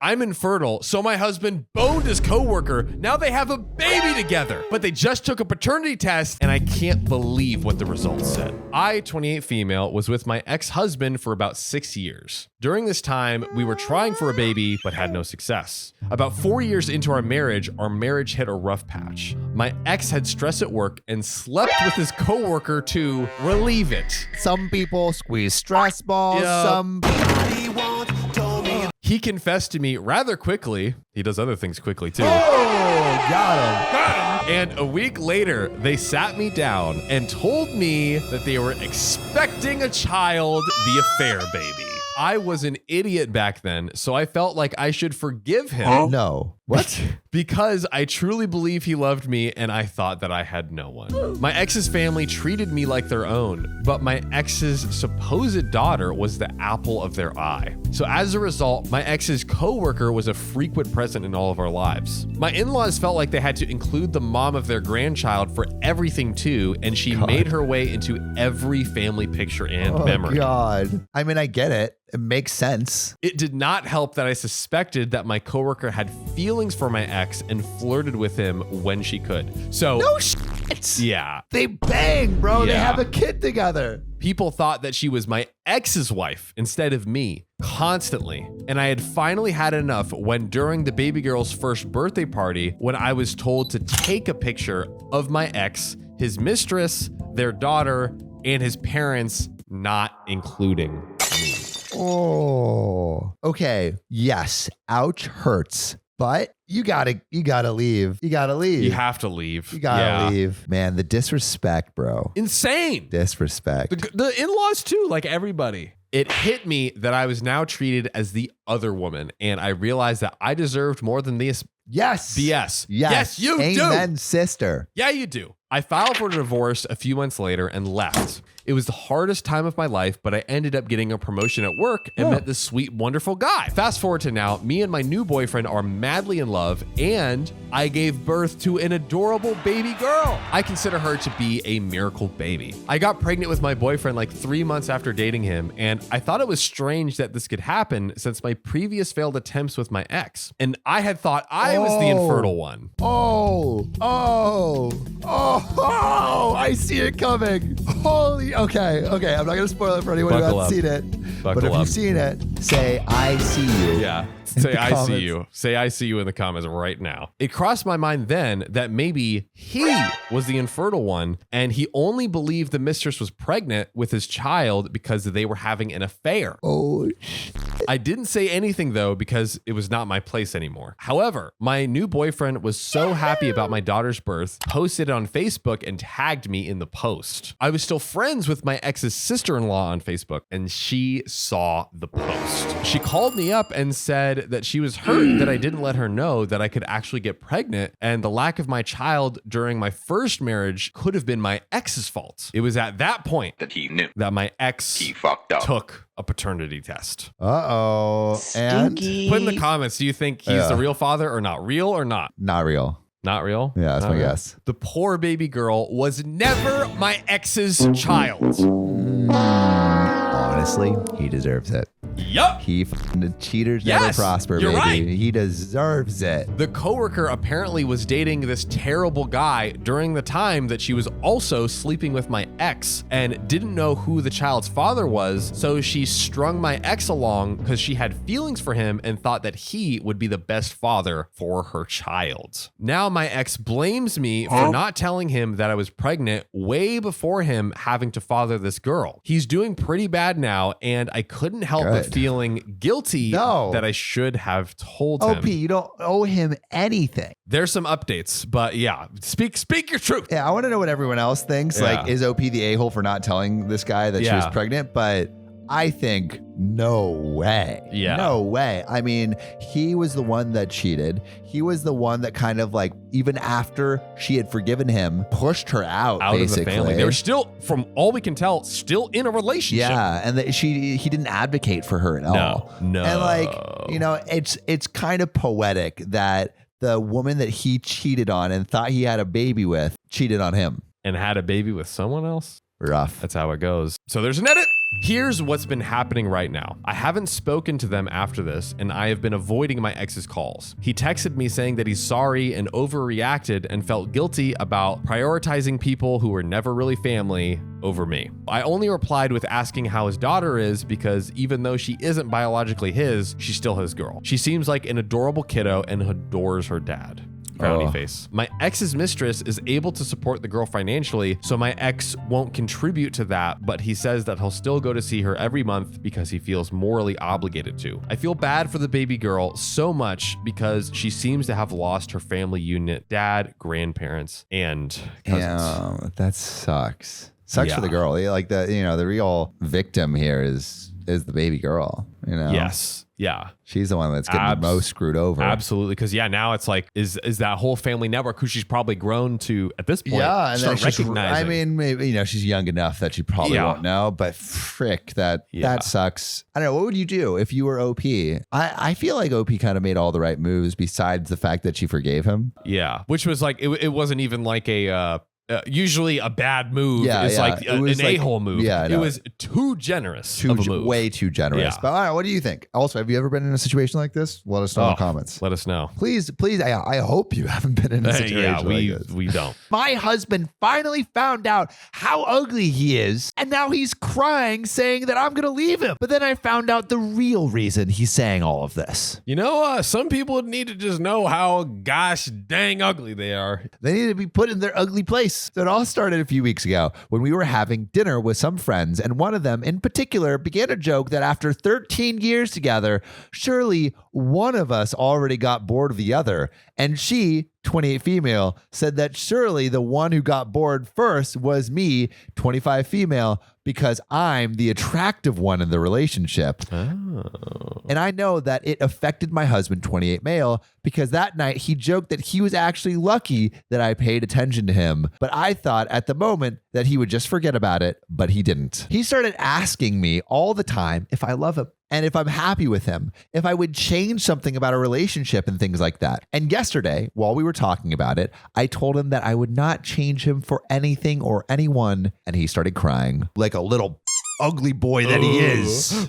I'm infertile, so my husband boned his coworker. Now they have a baby together. But they just took a paternity test, and I can't believe what the results said. I, 28 female, was with my ex-husband for about 6 years. During this time, we were trying for a baby, but had no success. About 4 years into our marriage hit a rough patch. My ex had stress at work and slept with his coworker to relieve it. Some people squeeze stress balls. Yep. Somebody He confessed to me rather quickly. He does other things quickly too. Oh, got him. And a week later, they sat me down and told me that they were expecting a child, the affair baby. I was an idiot back then, so I felt like I should forgive him. No. What? Because I truly believe he loved me and I thought that I had no one. My ex's family treated me like their own, but my ex's supposed daughter was the apple of their eye. So as a result, my ex's coworker was a frequent present in all of our lives. My in-laws felt like they had to include the mom of their grandchild for everything too, and she made her way into every family picture and memory. Oh, God. I mean, I get it. It makes sense. It did not help that I suspected that my coworker had feelings for my ex and flirted with him when she could. So No shit. yeah, They bang, bro. They Yeah. have a kid together. people thought that she was my ex's wife instead of me constantly. And I had finally had enough when during the baby girl's first birthday party, when I was told to take a picture of my ex, his mistress, their daughter, and his parents, not including me. Oh, okay. Yes. Ouch hurts, but you gotta leave. You gotta leave. You have to leave. You gotta leave. Man, the disrespect, bro. Insane. Disrespect. The in-laws too, like everybody. It hit me that I was now treated as the other woman, and I realized that I deserved more than this Yes. BS. Yes. Yes, you do. Amen, sister. Yeah, you do. I filed for divorce a few months later and left. It was the hardest time of my life, but I ended up getting a promotion at work and met this sweet, wonderful guy. Fast forward to now, me and my new boyfriend are madly in love, and I gave birth to an adorable baby girl. I consider her to be a miracle baby. I got pregnant with my boyfriend like 3 months after dating him, and I thought it was strange that this could happen since my previous failed attempts with my ex. And I had thought I was the infertile one. Oh, I see it coming. Holy, okay. I'm not gonna spoil it for anyone who Buckle hasn't up. seen it. Buckle But if up. you've seen it, say, I see you. Yeah. in Say the I see comments. you. Say I see you in the comments right now. It crossed my mind then that maybe he was the infertile one and he only believed the mistress was pregnant with his child because they were having an affair. Oh, I didn't say anything though because it was not my place anymore. However, my new boyfriend was so happy about my daughter's birth, posted it on Facebook and tagged me in the post. I was still friends with my ex's sister-in-law on Facebook and she saw the post. She called me up and said that she was hurt that I didn't let her know that I could actually get pregnant, and the lack of my child during my first marriage could have been my ex's fault. It was at that point that he knew that my ex he fucked up. took a paternity test. uh-oh. And Put in the comments, do you think he's the real father or not? Real or not? not real. Not real? Yeah, that's my Okay. guess. The poor baby girl was never my ex's child. Honestly, he deserves it. Yup. He the cheaters Yes, never prosper, you're baby. right. He deserves it. The coworker apparently was dating this terrible guy during the time that she was also sleeping with my ex and didn't know who the child's father was, so she strung my ex along because she had feelings for him and thought that he would be the best father for her child. Now my ex blames me for not telling him that I was pregnant way before him having to father this girl. He's doing pretty bad now, and I couldn't help but Good. feeling guilty No. that I should have told him. OP, you don't owe him anything. There's some updates, but yeah, speak your truth. Yeah, I want to know what everyone else thinks. Yeah. Like, is OP the a-hole for not telling this guy that she was Yeah. pregnant? But I think no way. Yeah. No way. I mean, he was the one that cheated. He was the one that kind of like, even after she had forgiven him, pushed her out basically. Of the family. They were still, from all we can tell, still in a relationship. Yeah, and that he didn't advocate for her at all. No. And like, you know, it's kind of poetic that the woman that he cheated on and thought he had a baby with cheated on him. And had a baby with someone else. Rough. That's how it goes. So there's an edit. Here's what's been happening right now. I haven't spoken to them after this, and I have been avoiding my ex's calls. He texted me saying that he's sorry and overreacted and felt guilty about prioritizing people who were never really family over me. I only replied with asking how his daughter is because even though she isn't biologically his, she's still his girl. She seems like an adorable kiddo and adores her dad. Frowny face. My ex's mistress is able to support the girl financially, so my ex won't contribute to that, but he says that he'll still go to see her every month because he feels morally obligated to. I feel bad for the baby girl so much because she seems to have lost her family unit, dad, grandparents, and cousins. Yeah, that sucks. Sucks for the girl. Like the real victim here is the baby girl. Yes. Yeah. She's the one that's getting the most screwed over. Absolutely. Because now it's like, is that whole family network who she's probably grown to at this point? Yeah. And start recognizing. I mean, maybe, she's young enough that she probably won't know, but frick, that sucks. I don't know. What would you do if you were OP? I feel like OP kind of made all the right moves besides the fact that she forgave him. Yeah. Which was like, it wasn't even like usually a bad move is like an a-hole move. Yeah, it was too generous of a move. Way too generous. Yeah. But all right, what do you think? Also, have you ever been in a situation like this? Let us know in the comments. Let us know. Please, I hope you haven't been in a situation like this. We don't. My husband finally found out how ugly he is, and now he's crying saying that I'm going to leave him. But then I found out the real reason he's saying all of this. Some people need to just know how gosh dang ugly they are. They need to be put in their ugly place. So it all started a few weeks ago when we were having dinner with some friends, and one of them in particular began a joke that after 13 years together, surely one of us already got bored of the other. And she, 28 female, said that surely the one who got bored first was me, 25 female, because I'm the attractive one in the relationship. Oh. And I know that it affected my husband, 28 male, because that night he joked that he was actually lucky that I paid attention to him. But I thought at the moment that he would just forget about it, but he didn't. He started asking me all the time if I love him, and if I'm happy with him, if I would change something about our relationship and things like that. And yesterday, while we were talking about it, I told him that I would not change him for anything or anyone. And he started crying like a little ugly boy that he is.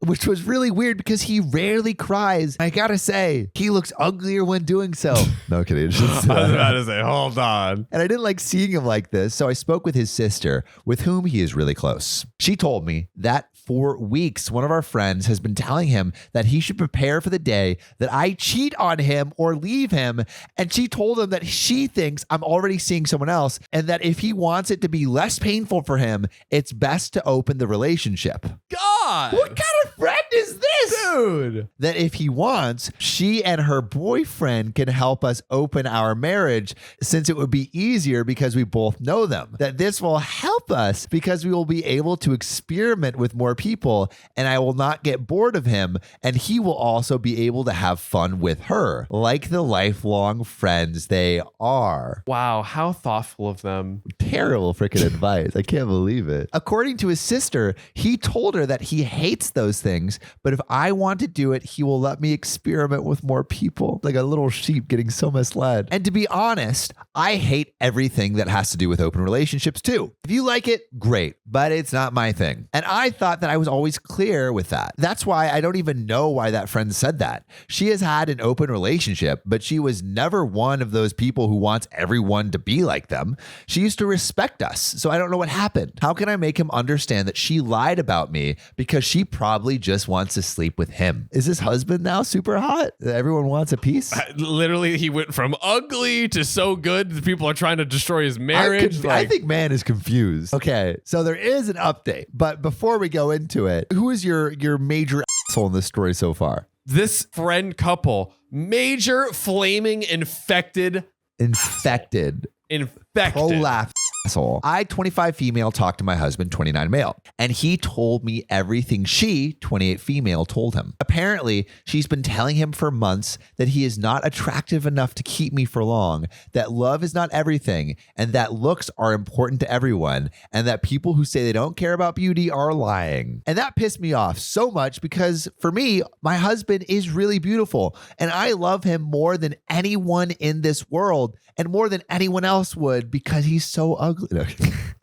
Which was really weird because he rarely cries. I gotta say, he looks uglier when doing so. No kidding. I was about to say, hold on. And I didn't like seeing him like this, so I spoke with his sister, with whom he is really close. She told me that for weeks, one of our friends has been telling him that he should prepare for the day that I cheat on him or leave him. And she told him that she thinks I'm already seeing someone else, and that if he wants it to be less painful for him, it's best to open the relationship. God! What kind of friend is this? Dude! That if he wants, she and her boyfriend can help us open our marriage, since it would be easier because we both know them. That this will help us because we will be able to experiment with more people, and I will not get bored of him, and he will also be able to have fun with her, like the lifelong friends they are. Wow, how thoughtful of them. Terrible freaking advice. I can't believe it. According to his sister, he told her that he hates those things, but if I want to do it, he will let me experiment with more people. Like a little sheep getting so misled. And to be honest, I hate everything that has to do with open relationships too. If you like it, great, but it's not my thing. And I thought that I was always clear with that. That's why I don't even know why that friend said that. She has had an open relationship, but she was never one of those people who wants everyone to be like them. She used to respect us, so I don't know what happened. How can I make him understand that she lied about me because she probably just wants to sleep with him? Is his husband now super hot? Everyone wants a piece? Literally, he went from ugly to so good that people are trying to destroy his marriage. I think man is confused. Okay, so there is an update, but before we go into it, who is your major asshole in this story so far? This friend couple, major flaming infected. Pro-laugh asshole. I, 25 female, talked to my husband, 29 male, and he told me everything she, 28 female, told him. Apparently, she's been telling him for months that he is not attractive enough to keep me for long, that love is not everything, and that looks are important to everyone, and that people who say they don't care about beauty are lying. And that pissed me off so much because for me, my husband is really beautiful, and I love him more than anyone in this world, and more than anyone else would, because he's so ugly.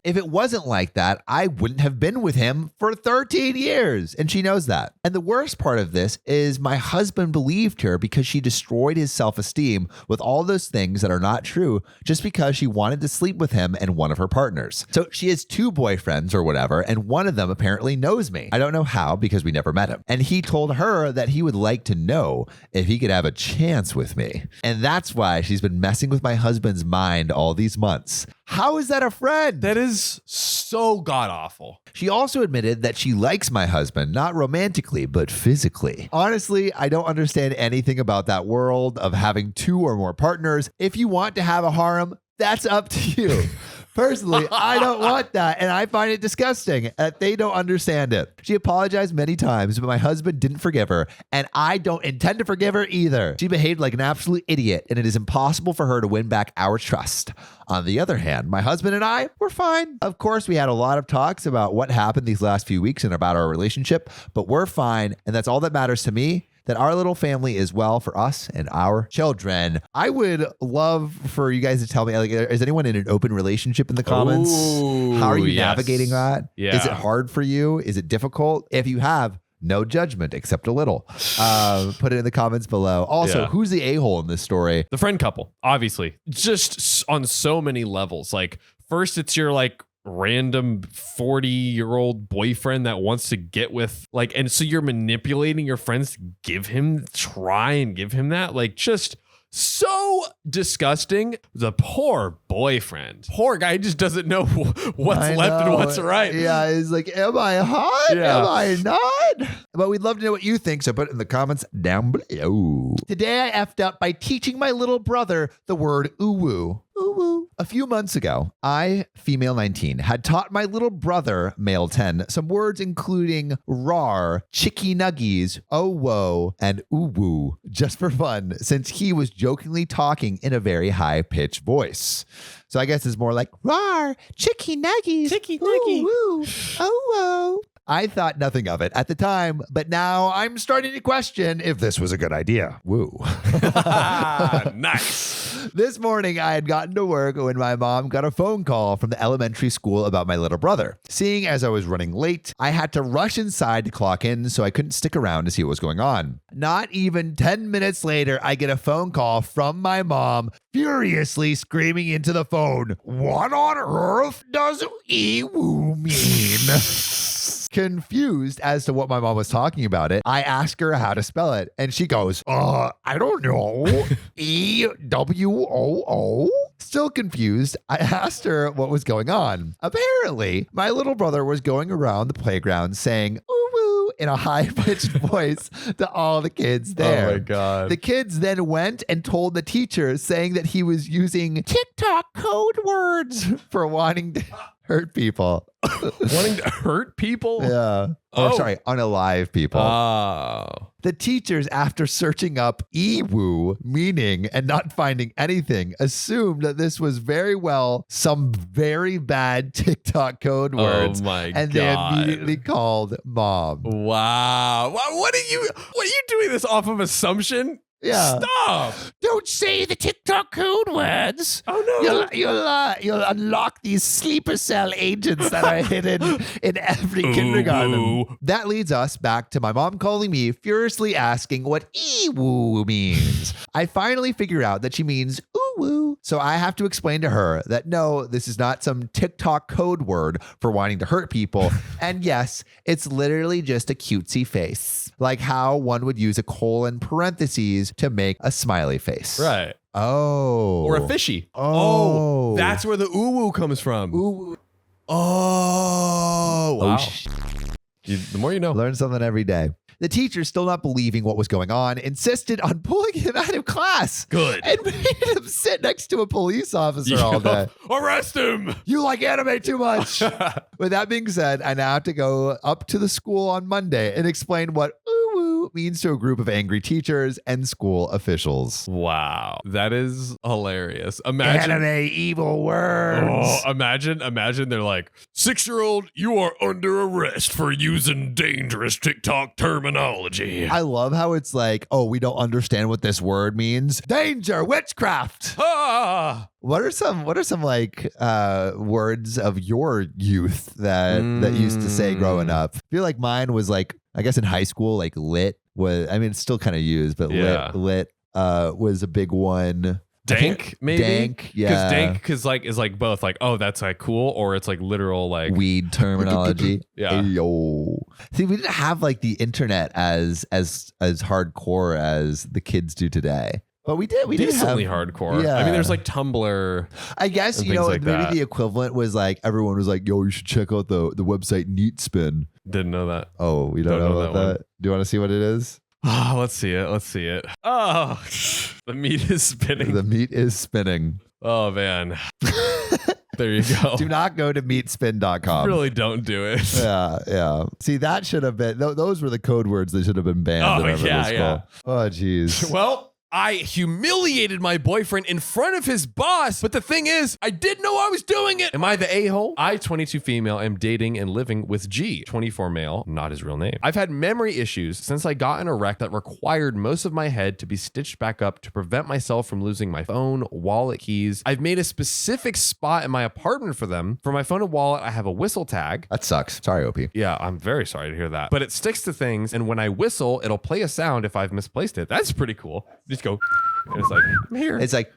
If it wasn't like that, I wouldn't have been with him for 13 years. And she knows that. And the worst part of this is my husband believed her because she destroyed his self-esteem with all those things that are not true just because she wanted to sleep with him and one of her partners. So she has 2 boyfriends or whatever, and one of them apparently knows me. I don't know how because we never met him. And he told her that he would like to know if he could have a chance with me. And that's why she's been messing with my husband's mind all these months. How is that a friend? That is so god awful. She also admitted that she likes my husband, not romantically, but physically. Honestly, I don't understand anything about that world of having 2 or more partners. If you want to have a harem, that's up to you. Personally, I don't want that, and I find it disgusting that they don't understand it. She apologized many times, but my husband didn't forgive her, and I don't intend to forgive her either. She behaved like an absolute idiot, and it is impossible for her to win back our trust. On the other hand, my husband and I were fine. Of course, we had a lot of talks about what happened these last few weeks and about our relationship, but we're fine, and that's all that matters to me. That our little family is well for us and our children. I would love for you guys to tell me, like, is anyone in an open relationship in the comments? Ooh, How are you yes. navigating that? Yeah. Is it hard for you? Is it difficult? If you have, no judgment except a little. Put it in the comments below. Also, who's the a-hole in this story? The friend couple, obviously. Just on so many levels. Like, first it's your like random 40-year-old boyfriend that wants to get with, like, and so you're manipulating your friends to try and give him that, like, just so disgusting. The poor boyfriend, poor guy, just doesn't know what's left and what's right. Yeah, he's like, am I hot? Yeah. Am I not? But we'd love to know what you think, so put it in the comments down below. Today I effed up by teaching my little brother the word uwu. Uwu. A few months ago, I, female 19, had taught my little brother, male 10, some words including rar, chicky nuggies, oh whoa, and uwu, just for fun, since he was jokingly talking in a very high-pitched voice. So I guess it's more like rar, chicky nuggies, ooh, oh whoa. I thought nothing of it at the time, but now I'm starting to question if this was a good idea. Woo. Nice. This morning, I had gotten to work when my mom got a phone call from the elementary school about my little brother. Seeing as I was running late, I had to rush inside to clock in, so I couldn't stick around to see what was going on. Not even 10 minutes later, I get a phone call from my mom, furiously screaming into the phone, "What on earth does ewu mean?" Confused as to what my mom was talking about it, I asked her how to spell it, and she goes, I don't know. E-W-O-O? Still confused, I asked her what was going on. Apparently, my little brother was going around the playground saying, ooh, woo, in a high-pitched voice to all the kids there. Oh my God. The kids then went and told the teacher, saying that he was using TikTok code words for wanting to hurt people. Wanting to hurt people? Yeah. Or sorry, unalive people. Oh. The teachers, after searching up ewu meaning and not finding anything, assumed that this was very well some very bad TikTok code words. Oh my and God. They immediately called mom. Wow. What are you doing this off of assumption? Yeah. Stop. Don't say the TikTok code words. Oh no. You'll unlock these sleeper cell agents that are hidden in every kindergarten. That leads us back to my mom calling me, furiously asking what ewu means. I finally figure out that she means ooh-woo. So I have to explain to her that no, this is not some TikTok code word for wanting to hurt people. And yes, it's literally just a cutesy face. Like how one would use a colon parentheses to make a smiley face. Right. Oh. Or a fishy. Oh. That's where the uwu comes from. Ooh. Oh. Wow. The more you know. Learn something every day. The teacher, still not believing what was going on, insisted on pulling him out of class. Good. And made him sit next to a police officer all day. Arrest him. You like anime too much. With that being said, I now have to go up to the school on Monday and explain what uwu OKOP means to a group of angry teachers and school officials. Wow. That is hilarious. Imagine. Anime evil words. Oh, imagine they're like, 6-year-old, you are under arrest for using dangerous TikTok terminology. I love how it's like, oh, we don't understand what this word means. Danger, witchcraft. Ah! What are some like words of your youth that used to say growing up? I feel like mine was like, I guess in high school, like lit was, I mean, it's still kind of used, but lit was a big one. Dank, maybe? Dank, yeah. Because dank is like both like, oh, that's like cool, or it's like literal like weed terminology. Yeah. Yo. See, we didn't have like the internet as hardcore as the kids do today. But we did decently have, hardcore. Yeah. I mean, there's like Tumblr. I guess, you know, like maybe the equivalent was like, everyone was like, yo, you should check out the website Neatspin. Didn't know that. Oh, we don't know about that? Do you want to see what it is? Oh, let's see it. Oh, the meat is spinning. The meat is spinning. Oh, man. There you go. Do not go to meatspin.com. Really don't do it. Yeah. See, that should have been, those were the code words that should have been banned in middle school. Yeah. Oh, geez. Well, I humiliated my boyfriend in front of his boss, but the thing is, I didn't know I was doing it. Am I the a-hole? I, 22 female, am dating and living with G, 24 male, not his real name. I've had memory issues since I got in a wreck that required most of my head to be stitched back up to prevent myself from losing my phone, wallet, keys. I've made a specific spot in my apartment for them. For my phone and wallet, I have a whistle tag. That sucks. Sorry, OP. Yeah, I'm very sorry to hear that. But it sticks to things, and when I whistle, it'll play a sound if I've misplaced it. That's pretty cool. Just go, and it's like, I'm here. It's like,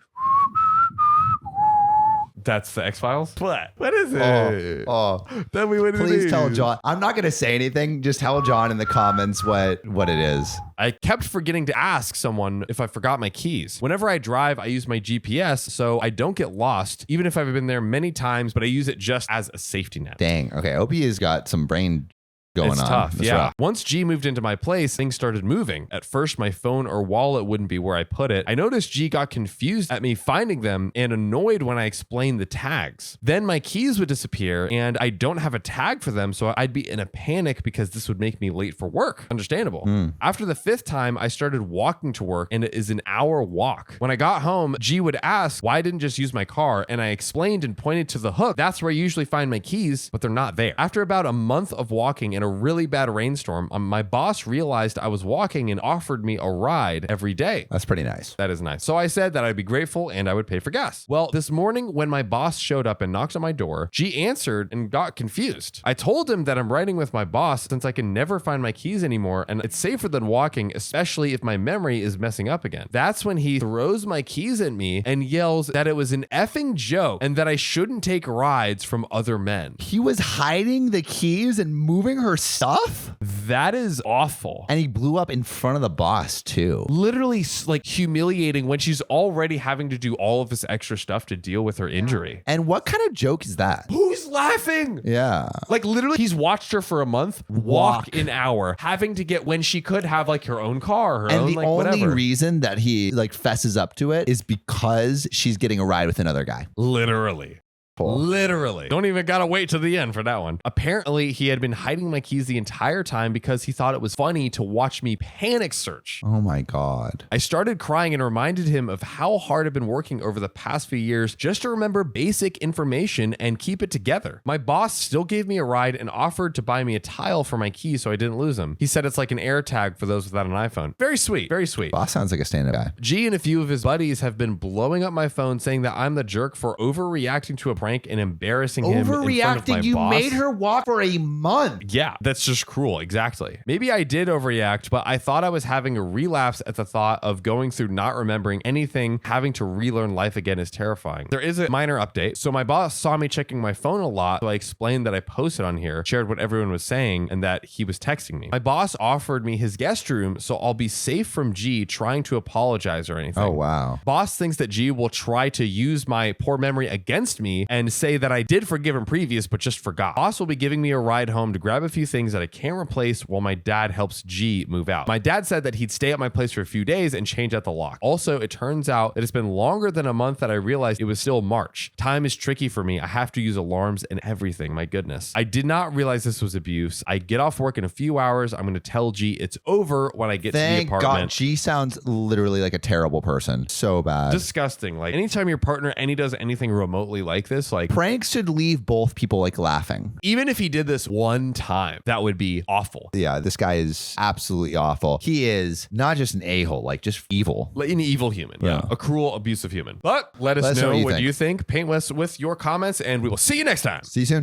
that's the X-Files? What is it? Tell me what it is. Please tell John. I'm not going to say anything. Just tell John in the comments what it is. I kept forgetting to ask someone if I forgot my keys. Whenever I drive, I use my GPS so I don't get lost, even if I've been there many times, but I use it just as a safety net. Dang. Okay. OP has got some brain going on. It's tough. That's yeah. rough. Once G moved into my place, things started moving. At first, my phone or wallet wouldn't be where I put it. I noticed G got confused at me finding them and annoyed when I explained the tags. Then my keys would disappear and I don't have a tag for them, so I'd be in a panic because this would make me late for work. Understandable. After the 5th time, I started walking to work and it is an hour walk. When I got home, G would ask why I didn't just use my car, and I explained and pointed to the hook. That's where I usually find my keys, but they're not there. After about a month of walking in a really bad rainstorm, my boss realized I was walking and offered me a ride every day. That's pretty nice. That is nice. So I said that I'd be grateful and I would pay for gas. Well, this morning when my boss showed up and knocked on my door, G answered and got confused. I told him that I'm riding with my boss since I can never find my keys anymore and it's safer than walking, especially if my memory is messing up again. That's when he throws my keys at me and yells that it was an effing joke and that I shouldn't take rides from other men. He was hiding the keys and moving her stuff? That is awful. And he blew up in front of the boss too. Literally like humiliating when she's already having to do all of this extra stuff to deal with her injury. And what kind of joke is that? Who's laughing? Yeah. Like literally he's watched her for a month, walk an hour, having to get when she could have like her own car, her own and the like only whatever. reason that he like fesses up to it is because she's getting a ride with another guy. Literally. Literally. Don't even gotta wait to the end for that one. Apparently, he had been hiding my keys the entire time because he thought it was funny to watch me panic search. Oh my God. I started crying and reminded him of how hard I've been working over the past few years just to remember basic information and keep it together. My boss still gave me a ride and offered to buy me a tile for my keys so I didn't lose them. He said it's like an air tag for those without an iPhone. Very sweet. Very sweet. Boss sounds like a stand-up guy. G and a few of his buddies have been blowing up my phone saying that I'm the jerk for overreacting to a prank and embarrassing him in front of my Overreacting? You boss. made her walk for a month. Yeah, that's just cruel. Exactly. Maybe I did overreact, but I thought I was having a relapse at the thought of going through not remembering anything. Having to relearn life again is terrifying. There is a minor update. So my boss saw me checking my phone a lot, so I explained that I posted on here, shared what everyone was saying, and that he was texting me. My boss offered me his guest room, so I'll be safe from G trying to apologize or anything. Oh, wow. Boss thinks that G will try to use my poor memory against me and say that I did forgive him previous, but just forgot. Boss will be giving me a ride home to grab a few things that I can't replace while my dad helps G move out. My dad said that he'd stay at my place for a few days and change out the lock. Also, it turns out that it's been longer than a month that I realized it was still March. Time is tricky for me. I have to use alarms and everything. My goodness. I did not realize this was abuse. I get off work in a few hours. I'm going to tell G it's over when I get to the apartment. God, G sounds literally like a terrible person. So bad. Disgusting. Like anytime your partner does anything remotely like this, like pranks should leave both people like laughing. Even if he did this one time, that would be awful. Yeah, this guy is absolutely awful. He is not just an a-hole, like just evil. Like an evil human. Yeah. A cruel, abusive human. But let us know what you think. Paint us with your comments, and we will see you next time. See you soon.